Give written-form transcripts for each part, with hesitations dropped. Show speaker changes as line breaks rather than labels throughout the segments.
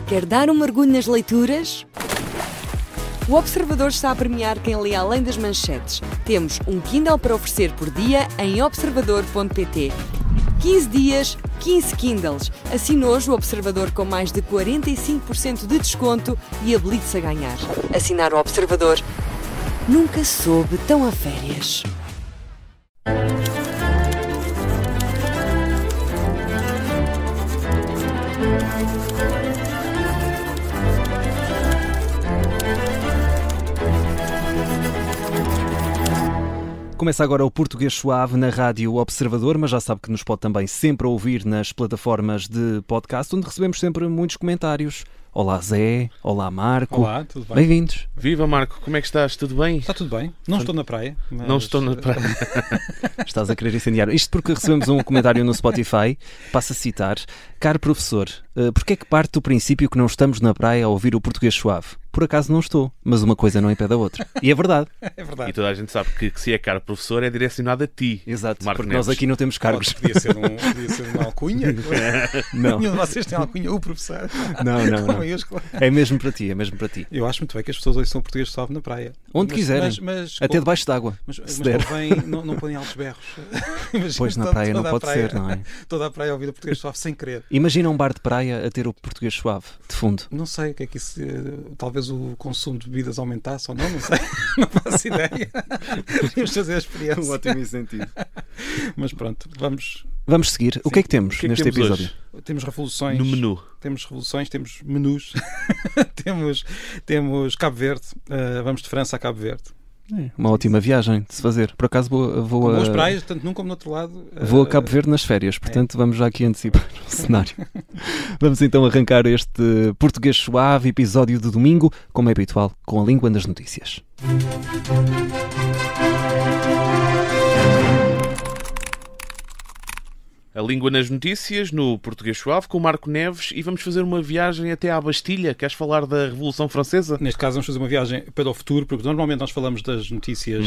Quer dar um mergulho nas leituras? O Observador está a premiar quem lê além das manchetes. Temos um Kindle para oferecer por dia em observador.pt. 15 dias, 15 Kindles. Assine hoje o Observador com mais de 45% de desconto e habilite-se a ganhar. Assinar o Observador nunca soube tão a férias.
Começa agora o Português Suave na Rádio Observador, mas já sabe que nos pode também sempre ouvir nas plataformas de podcast, onde recebemos sempre muitos comentários. Olá Zé, olá Marco.
Olá, tudo bem?
Bem-vindos.
Viva Marco, como é que estás? Tudo bem?
Está tudo bem. Não estou na praia. Mas...
Não estou na praia.
Estás a querer incendiar. Isto porque recebemos um comentário no Spotify, passo a citar. Caro professor, porquê é que parte do princípio que não estamos na praia a ouvir o Português Suave? Por acaso não estou, mas uma coisa não impede a outra. E é verdade.
É verdade.
E toda a gente sabe que se é caro professor é direcionado a ti.
Exato,
Marco
porque
Neves.
nós aqui não temos cargos.
Podia ser uma alcunha.
Não.
Nenhum de vocês tem alcunha. O professor.
Não.
Com maiúscula.
É mesmo para ti, é mesmo para ti.
Eu acho muito bem que as pessoas ouçam o Português Suave na praia.
Onde quiserem, até debaixo d'água.
Mas
se der.
convém não põem altos berros.
Pois na praia não pode ser, não é?
Toda a praia a ouvir o Português Suave sem querer.
Imagina um bar de praia a ter o Português Suave, de fundo.
Não sei o que é que isso... Talvez o consumo de bebidas aumentasse ou não sei. Não faço ideia. Podíamos fazer a experiência.
Um ótimo incentivo.
Mas pronto, vamos
seguir. O que é que temos neste
temos
episódio?
hoje?
Temos revoluções.
No menu.
Temos revoluções, temos menus. temos Cabo Verde. Vamos de França a Cabo Verde.
Uma ótima viagem de se fazer. Por acaso vou
Com
a...
boas praias, tanto num como no outro lado.
Vou a Cabo Verde nas férias, portanto vamos já aqui antecipar o cenário. Vamos então arrancar este Português Suave, episódio de domingo, como é habitual, com a língua das notícias.
A língua nas notícias, no Português Suave, com o Marco Neves, e vamos fazer uma viagem até à Bastilha. Queres falar da Revolução Francesa?
Neste caso vamos fazer uma viagem para o futuro, porque normalmente nós falamos das notícias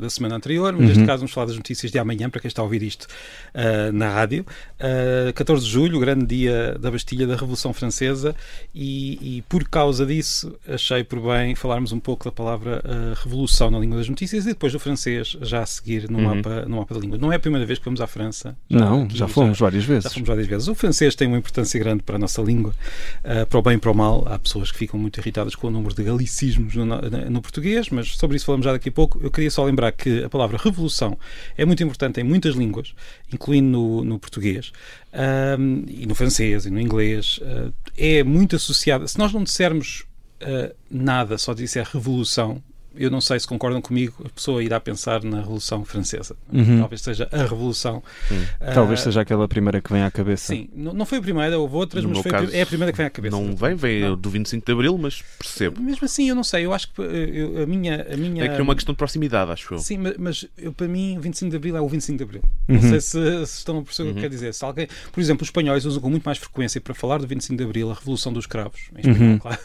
da semana anterior, mas neste caso vamos falar das notícias de amanhã, para quem está a ouvir isto na rádio. 14 de julho, o grande dia da Bastilha, da Revolução Francesa, e por causa disso achei por bem falarmos um pouco da palavra revolução na língua das notícias e depois do francês já a seguir no mapa da língua. Não é a primeira vez que vamos à França.
Já fomos várias vezes.
Já fomos várias vezes. O francês tem uma importância grande para a nossa língua, para o bem e para o mal. Há pessoas que ficam muito irritadas com o número de galicismos no português, mas sobre isso falamos já daqui a pouco. Eu queria só lembrar que a palavra revolução é muito importante em muitas línguas, incluindo no português, e no francês, e no inglês. É muito associada. Se nós não dissermos nada, só disser revolução, eu não sei se concordam comigo, a pessoa irá pensar na Revolução Francesa. Talvez seja a Revolução.
Talvez seja aquela primeira que vem à cabeça.
Sim, não foi a primeira, houve outras, mas é a primeira que vem à cabeça.
Não vem do 25 de Abril, mas percebo.
Mesmo assim, eu não sei, eu acho que a minha...
É que é uma questão de proximidade, acho eu.
Sim, mas para mim o 25 de Abril é o 25 de Abril. Não sei se estão a perceber o que quer dizer. Se alguém, por exemplo, os espanhóis usam com muito mais frequência para falar do 25 de Abril, a Revolução dos Cravos, em espanhol, claro,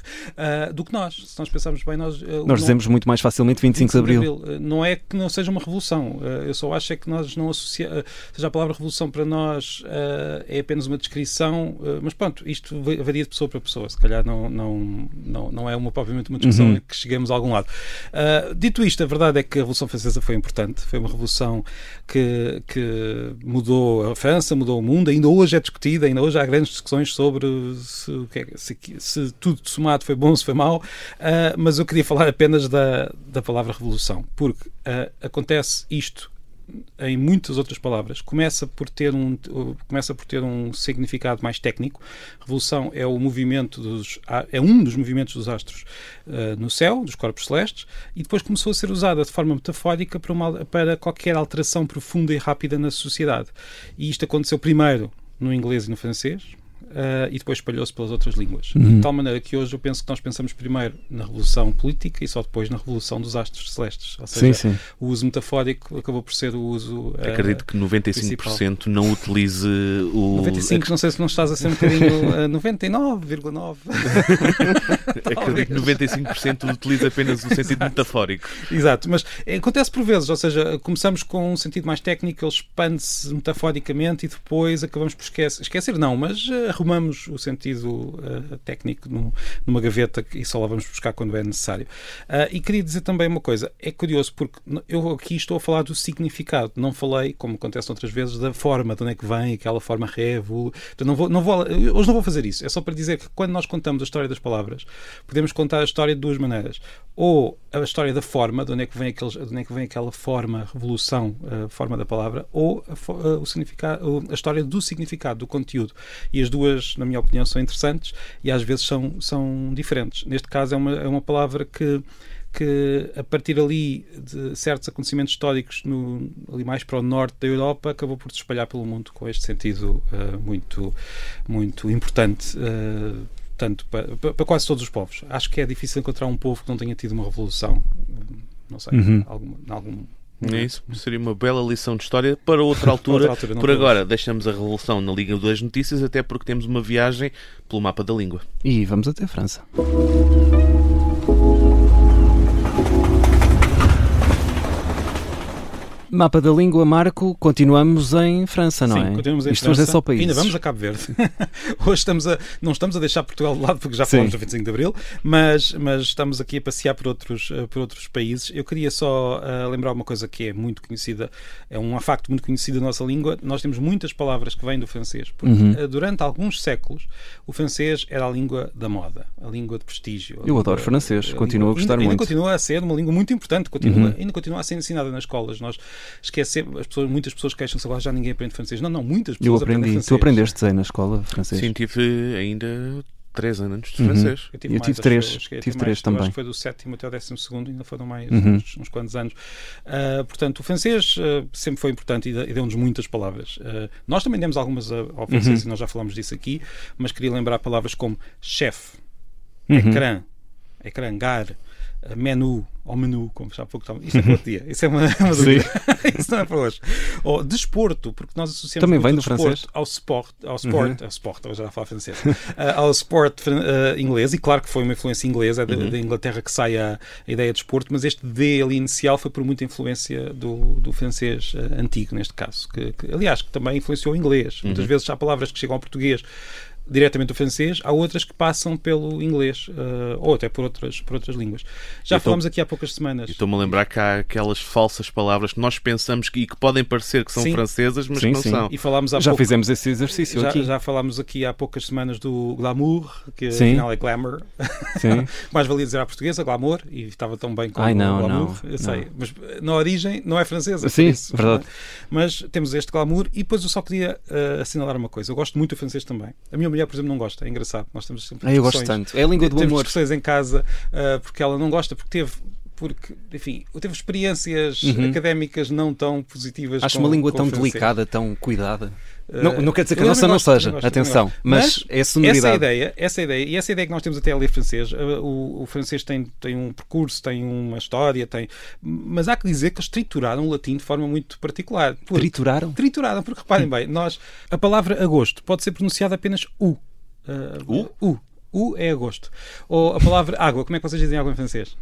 do que nós. Se nós pensarmos bem, nós
dizemos muito mais facilmente 25 de Abril.
Não é que não seja uma revolução, eu só acho é que nós não associamos, seja a palavra revolução para nós é apenas uma descrição, mas pronto, isto varia de pessoa para pessoa, se calhar não é propriamente uma discussão que chegamos a algum lado. Dito isto, a verdade é que a Revolução Francesa foi importante, foi uma revolução que mudou a França, mudou o mundo, ainda hoje é discutida, ainda hoje há grandes discussões sobre se tudo somado foi bom, se foi mau, mas eu queria falar apenas da palavra revolução, porque acontece isto em muitas outras palavras, começa por ter um significado mais técnico. Revolução é um dos movimentos dos astros no céu, dos corpos celestes, e depois começou a ser usada de forma metafórica para qualquer alteração profunda e rápida na sociedade. E isto aconteceu primeiro no inglês e no francês, e depois espalhou-se pelas outras línguas. De tal maneira que hoje eu penso que nós pensamos primeiro na revolução política e só depois na revolução dos astros celestes. Ou seja, o uso metafórico acabou por ser o uso
acredito que 95%
principal.
Não utilize o...
95%, não sei se não estás a ser um bocadinho 99,9%.
Acredito que 95% utiliza apenas o sentido metafórico.
Exato, mas acontece por vezes, ou seja, começamos com um sentido mais técnico, ele expande-se metaforicamente e depois acabamos por esquecer não, mas a arrumamos o sentido técnico numa gaveta e só lá vamos buscar quando é necessário. E queria dizer também uma coisa, é curioso porque eu aqui estou a falar do significado, não falei, como acontece outras vezes, da forma, de onde é que vem aquela forma revo. Hoje não vou fazer isso, é só para dizer que quando nós contamos a história das palavras, podemos contar a história de duas maneiras. Ou a história da forma, de onde é que vem aquela forma, revolução, a forma da palavra, ou o significado, a história do significado, do conteúdo. E as duas, na minha opinião, são interessantes e às vezes são diferentes. Neste caso é uma palavra que a partir ali de certos acontecimentos históricos ali mais para o norte da Europa acabou por se espalhar pelo mundo com este sentido muito, muito importante, tanto para quase todos os povos. Acho que é difícil encontrar um povo que não tenha tido uma revolução, não sei, algum
É isso, seria uma bela lição de história para outra altura. Por agora, deixamos a revolução na Liga das Notícias, até porque temos uma viagem pelo mapa da língua.
E vamos até a França. Mapa da língua, Marco, continuamos em França, não é?
Sim, continuamos em
Isto
França.
Hoje é só países.
Ainda vamos a Cabo Verde. Hoje não estamos a deixar Portugal de lado, porque já falamos do 25 de Abril, mas estamos aqui a passear por outros países. Eu queria só lembrar uma coisa que é muito conhecida, é um facto muito conhecido da nossa língua. Nós temos muitas palavras que vêm do francês, porque durante alguns séculos o francês era a língua da moda, a língua de prestígio.
Eu adoro francês, continuo a gostar muito.
Ainda continua a ser uma língua muito importante, ainda continua a ser ensinada nas escolas. Nós esquecemos, muitas pessoas queixam-se agora, já ninguém aprende francês. Não, muitas pessoas aprendem francês.
Tu aprendeste aí na escola francês?
Sim, tive ainda 3 anos de francês.
Eu tive 3 também.
Acho que foi do 7º até o 12º, ainda foram mais uns quantos anos. Portanto, o francês sempre foi importante e deu-nos muitas palavras. Nós também demos algumas ao francês e nós já falamos disso aqui, mas queria lembrar palavras como chef, ecrã, gare, menu, ou menu, como já há pouco estava. Isto é para outro dia. Isso é uma dúvida. Isso não é para hoje. Ou desporto, porque nós associamos
também
muito
vem do
desporto
francês
ao sport, eu já falo francês, ao sport inglês, e claro que foi uma influência inglesa, da Inglaterra que sai a ideia de desporto, mas este D ali inicial foi por muita influência do francês antigo, neste caso, que aliás, que também influenciou o inglês. Muitas vezes há palavras que chegam ao português diretamente do francês, há outras que passam pelo inglês, ou até por outras línguas. Já falámos aqui há poucas semanas.
Estou-me a lembrar que há aquelas falsas palavras que nós pensamos que podem parecer que são francesas, mas que não são.
E falámos
fizemos esse exercício aqui.
Já falámos aqui há poucas semanas do glamour, que afinal é glamour. Mais valia dizer à portuguesa, glamour, e estava tão bem com o glamour. Eu sei, mas na origem não é francesa.
Sim,
isso,
verdade.
Mas temos este glamour, e depois eu só queria assinalar uma coisa. Eu gosto muito do francês também. A minha mulher, por exemplo, não gosta. É engraçado. Nós temos sempre
eu gosto tanto. É a língua do
temos
amor.
discussões em casa porque ela não gosta, porque teve experiências académicas não tão positivas.
Acho uma língua tão delicada, tão cuidada. Não quer dizer que a nossa não seja, atenção, mas é sonoridade.
Essa ideia, e essa ideia que nós temos até a ler francês, o francês tem um percurso, tem uma história, mas há que dizer que eles trituraram o latim de forma muito particular.
Trituraram?
Trituraram, porque reparem bem, a palavra agosto pode ser pronunciada apenas U. U é agosto. Ou a palavra água, como é que vocês dizem água em francês?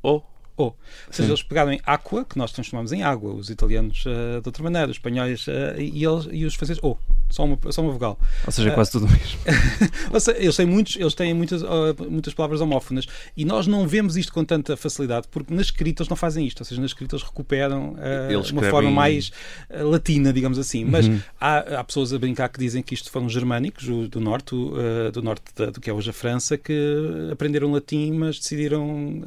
Ou
seja, eles pegaram em aqua, que nós transformamos em água, os italianos de outra maneira, os espanhóis e os franceses, só uma vogal.
Ou seja, quase tudo mesmo.
Ou seja, eles têm muitas palavras homófonas, e nós não vemos isto com tanta facilidade, porque na escrita eles não fazem isto, ou seja, na escrita eles recuperam uma forma mais latina, digamos assim. Mas há pessoas a brincar que dizem que isto foram germânicos do norte do que é hoje a França, que aprenderam latim, mas decidiram,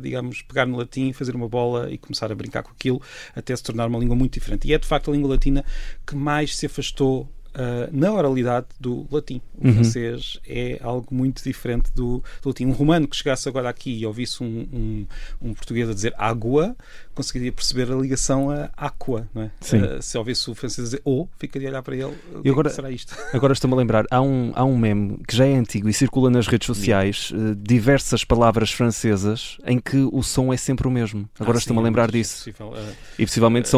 digamos, pegar no latim, fazer uma bola e começar a brincar com aquilo, até se tornar uma língua muito diferente. E é de facto a língua latina que mais se afastou na oralidade do latim. O francês é algo muito diferente do latim. Um romano que chegasse agora aqui e ouvisse um português a dizer água, conseguiria perceber a ligação a aqua, não é? Se ouvisse o francês a dizer ficaria a olhar para ele, que será isto?
Agora estou-me a lembrar, há um meme que já é antigo e circula nas redes sociais, diversas palavras francesas em que o som é sempre o mesmo. Agora estou-me a lembrar disso. E possivelmente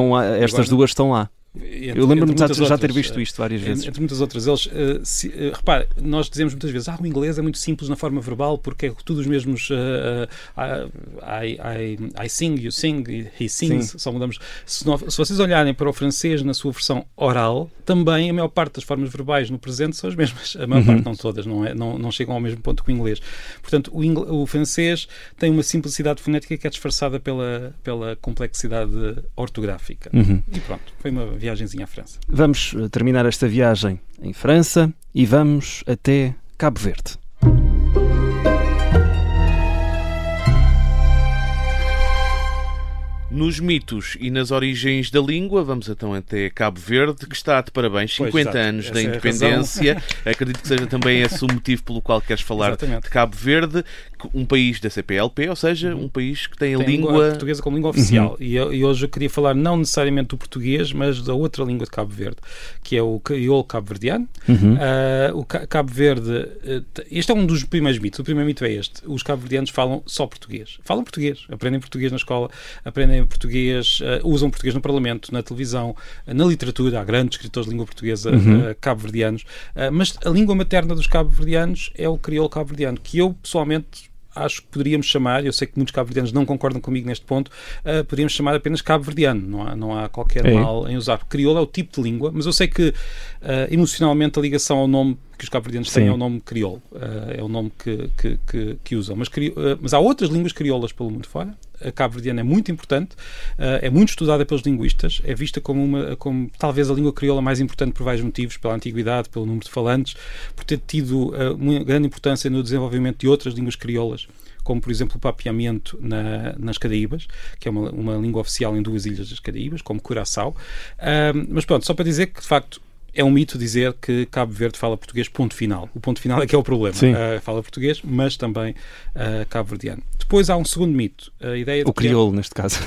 estas duas estão lá. Eu lembro-me de já ter visto isto várias vezes.
Entre muitas outras. Eles, repare, nós dizemos muitas vezes o inglês é muito simples na forma verbal porque é tudo os mesmos I sing, you sing, he sings. Só mudamos. Se vocês olharem para o francês na sua versão oral, também a maior parte das formas verbais no presente são as mesmas. A maior parte, não todas, não chegam ao mesmo ponto que o inglês. Portanto, o francês tem uma simplicidade fonética que é disfarçada pela complexidade ortográfica. E pronto, foi uma viagenzinha à França.
Vamos terminar esta viagem em França e vamos até Cabo Verde.
Nos mitos e nas origens da língua, vamos então até Cabo Verde, que está de parabéns, 50 anos da independência. Acredito que seja também esse o motivo pelo qual queres falar de Cabo Verde, um país da CPLP, ou seja, um país que tem a língua
portuguesa como língua oficial. E hoje eu queria falar não necessariamente do português, mas da outra língua de Cabo Verde, que é o crioulo cabo-verdiano. O Cabo Verde, este é um dos primeiros mitos. O primeiro mito é este: os cabo-verdianos falam só português. Falam português, aprendem português na escola, aprendem português, usam português no Parlamento, na televisão, na literatura. Há grandes escritores de língua portuguesa cabo-verdianos, mas a língua materna dos cabo-verdianos é o crioulo cabo-verdiano, que eu pessoalmente acho que poderíamos chamar, eu sei que muitos cabo-verdianos não concordam comigo neste ponto, poderíamos chamar apenas cabo-verdiano, não há qualquer mal em usar. Crioulo é o tipo de língua, mas eu sei que emocionalmente a ligação ao nome que os cabo-verdianos têm é o nome crioulo, é o nome que usam. Mas há outras línguas crioulas pelo mundo fora. A cabo-verdiana é muito importante, é muito estudada pelos linguistas, é vista como talvez a língua crioula mais importante por vários motivos, pela antiguidade, pelo número de falantes, por ter tido uma grande importância no desenvolvimento de outras línguas crioulas, como por exemplo o papiamento nas Caraíbas, que é uma língua oficial em 2 ilhas das Caraíbas, como Curaçao. Mas pronto, só para dizer que de facto é um mito dizer que Cabo Verde fala português, ponto final. O ponto final é que é o problema. Fala português, mas também cabo-verdiano. Depois há um segundo mito. A ideia de
o crioulo, neste caso.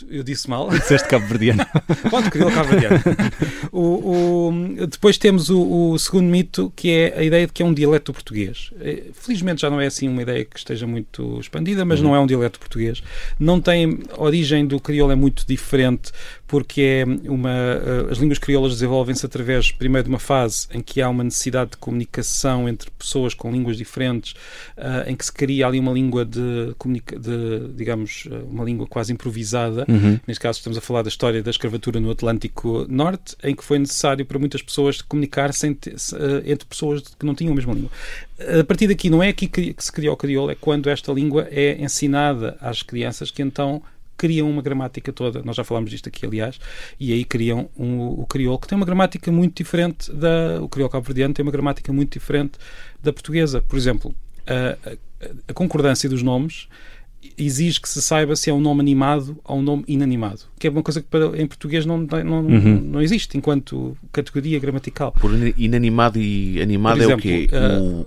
Eu disse mal.
Disseste cabo-verdiano.
Pronto, crioulo cabo-verdiano. Depois temos o segundo mito, que é a ideia de que é um dialeto português. Felizmente já não é assim uma ideia que esteja muito expandida, mas não é um dialeto português. Não tem... A origem do crioulo é muito diferente, porque as línguas crioulas desenvolvem-se através, primeiro, de uma fase em que há uma necessidade de comunicação entre pessoas com línguas diferentes, em que se cria ali uma língua digamos, uma língua quase improvisada. Neste caso estamos a falar da história da escravatura no Atlântico Norte, em que foi necessário para muitas pessoas comunicar-se entre pessoas que não tinham a mesma língua. A partir daqui, não é aqui que se criou o crioulo, é quando esta língua é ensinada às crianças, que então criam uma gramática toda. Nós já falámos disto aqui, aliás, e aí criam o crioulo, que tem uma gramática muito diferente o crioulo cabo-verdiano tem uma gramática muito diferente da portuguesa. Por exemplo, a concordância dos nomes exige que se saiba se é um nome animado ou um nome inanimado, que é uma coisa que em português não existe enquanto categoria gramatical.
Por inanimado e animado, por exemplo, é o quê?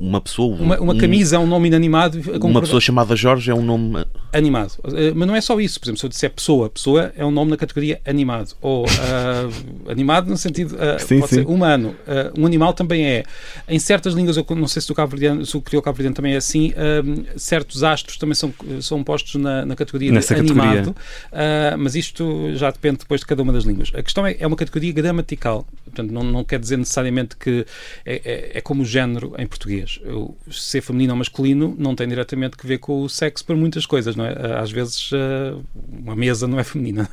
Uma pessoa?
Uma camisa é um nome inanimado.
Uma pessoa chamada Jorge é um nome...
Animado. Mas não é só isso. Por exemplo, se eu disser pessoa é um nome na categoria animado. Ou animado no sentido... pode ser humano. Um animal também é. Em certas línguas, eu não sei se o crioulo cabo-verdiano também é assim, certos astros também são postos na categoria de animado, mas isto já depende depois de cada uma das línguas. A questão é uma categoria gramatical, portanto não quer dizer necessariamente que é como o género em português. Ser feminino ou masculino não tem diretamente que ver com o sexo para muitas coisas, não é? Às vezes uma mesa não é feminina,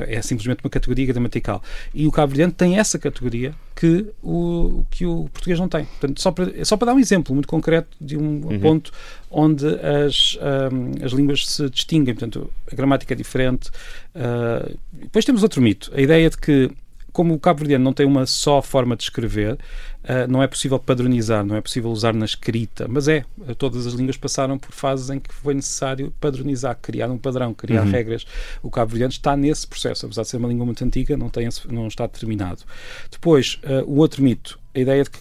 é simplesmente uma categoria gramatical. E o cabo-verdiano tem essa categoria que o português não tem. Portanto, só para dar um exemplo muito concreto de um ponto onde as línguas se distinguem, portanto, a gramática é diferente. Depois temos outro mito, a ideia de que, como o cabo-verdiano não tem uma só forma de escrever, não é possível padronizar, não é possível usar na escrita, mas todas as línguas passaram por fases em que foi necessário padronizar, criar um padrão, criar regras. O cabo-verdiano está nesse processo, apesar de ser uma língua muito antiga, não está terminado. Depois, o outro mito, a ideia de que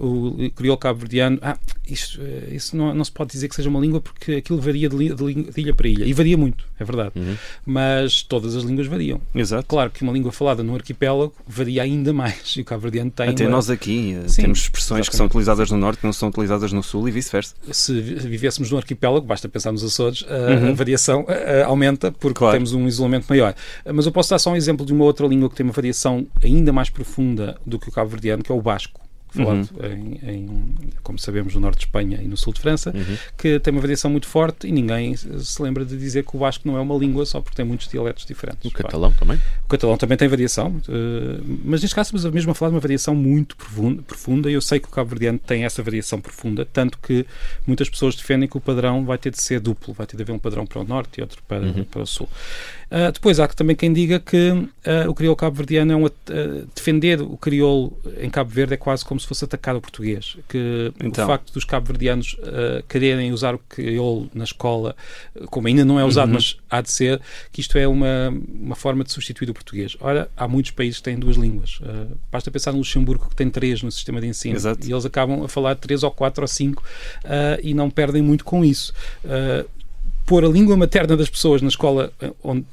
o crioulo cabo-verdiano, isso não se pode dizer que seja uma língua, porque aquilo varia de ilha para ilha, e varia muito, é verdade, mas todas as línguas variam.
Exato.
Claro que uma língua falada no arquipélago varia ainda mais, e o cabo-verdiano tem...
Até nós aqui, Sim, temos expressões que são utilizadas no Norte que não são utilizadas no Sul e vice-versa.
Se vivêssemos num arquipélago, basta pensar nos Açores, a variação aumenta porque temos um isolamento maior. Mas eu posso dar só um exemplo de uma outra língua que tem uma variação ainda mais profunda do que o cabo-verdiano, que é o basco. Falado como sabemos, no norte de Espanha e no sul de França, que tem uma variação muito forte e ninguém se lembra de dizer que o basco não é uma língua só porque tem muitos dialetos diferentes.
O catalão também?
O catalão também tem variação, mas neste caso estamos mesmo a falar de uma variação muito profunda e eu sei que o cabo-verdiano tem essa variação profunda, tanto que muitas pessoas defendem que o padrão vai ter de ser duplo, vai ter de haver um padrão para o norte e outro para o sul. Depois há também quem diga que o crioulo cabo-verdiano defender o crioulo em Cabo Verde é quase como se fosse atacar o português, que o facto dos cabo-verdianos quererem usar o crioulo na escola, como ainda não é usado, mas há de ser, que isto é uma forma de substituir o português. Ora, há muitos países que têm duas línguas. Basta pensar no Luxemburgo, que tem 3 no sistema de ensino.
Exato.
E eles acabam a falar 3 ou 4 ou 5 e não perdem muito com isso. Pôr a língua materna das pessoas na escola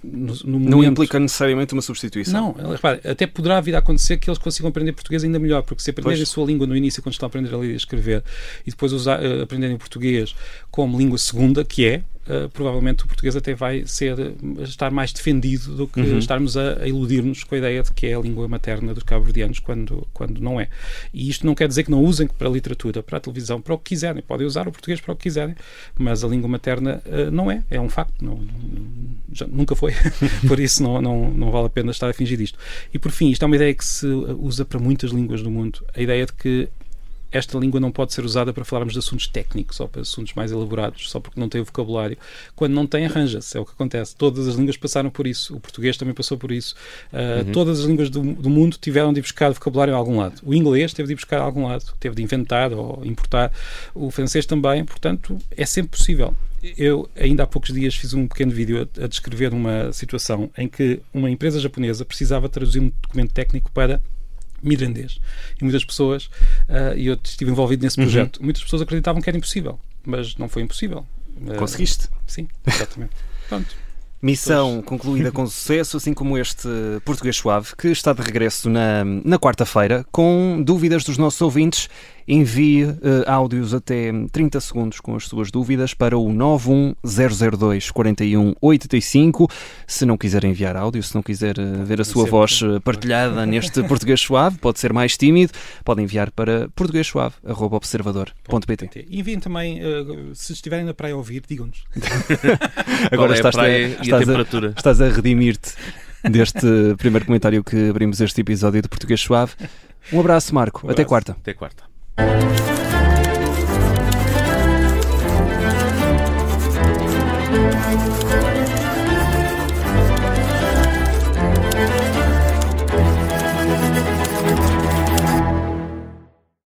no
não implica necessariamente uma substituição.
Não, repare, até poderá vir a acontecer que eles consigam aprender português ainda melhor, porque se aprenderem a sua língua no início, quando estão a aprender a ler e a escrever, e depois aprenderem o português como língua segunda, que é, provavelmente o português até vai estar mais defendido do que estarmos a iludir-nos com a ideia de que é a língua materna dos cabo-verdianos quando não é. E isto não quer dizer que não usem para a literatura, para a televisão, para o que quiserem. Podem usar o português para o que quiserem, mas a língua materna não é um facto. Nunca foi. Por isso não vale a pena estar a fingir disto. E por fim, isto é uma ideia que se usa para muitas línguas do mundo. A ideia de que esta língua não pode ser usada para falarmos de assuntos técnicos ou para assuntos mais elaborados, só porque não tem o vocabulário. Quando não tem, arranja-se. É o que acontece. Todas as línguas passaram por isso. O português também passou por isso. Todas as línguas do mundo tiveram de ir buscar vocabulário a algum lado. O inglês teve de ir buscar a algum lado. Teve de inventar ou importar. O francês também. Portanto, é sempre possível. Eu, ainda há poucos dias, fiz um pequeno vídeo a descrever uma situação em que uma empresa japonesa precisava traduzir um documento técnico para mirandês. E muitas pessoas, e eu estive envolvido nesse projeto, muitas pessoas acreditavam que era impossível, mas não foi impossível.
Conseguiste?
Sim, exatamente. Pronto.
Missão concluída com sucesso, assim como este Português Suave, que está de regresso na quarta-feira. Com dúvidas dos nossos ouvintes, envie áudios até 30 segundos com as suas dúvidas para o 91002 4185. Se não quiser enviar áudio, se não quiser ver a sua voz partilhada neste Português Suave, pode ser mais tímido, pode enviar para portuguessuave@observador.pt.
E enviem também, se estiverem na praia a ouvir, digam-nos.
Agora estás a redimir-te deste primeiro comentário que abrimos este episódio de Português Suave. Um abraço, Marco. Até quarta.
Até quarta.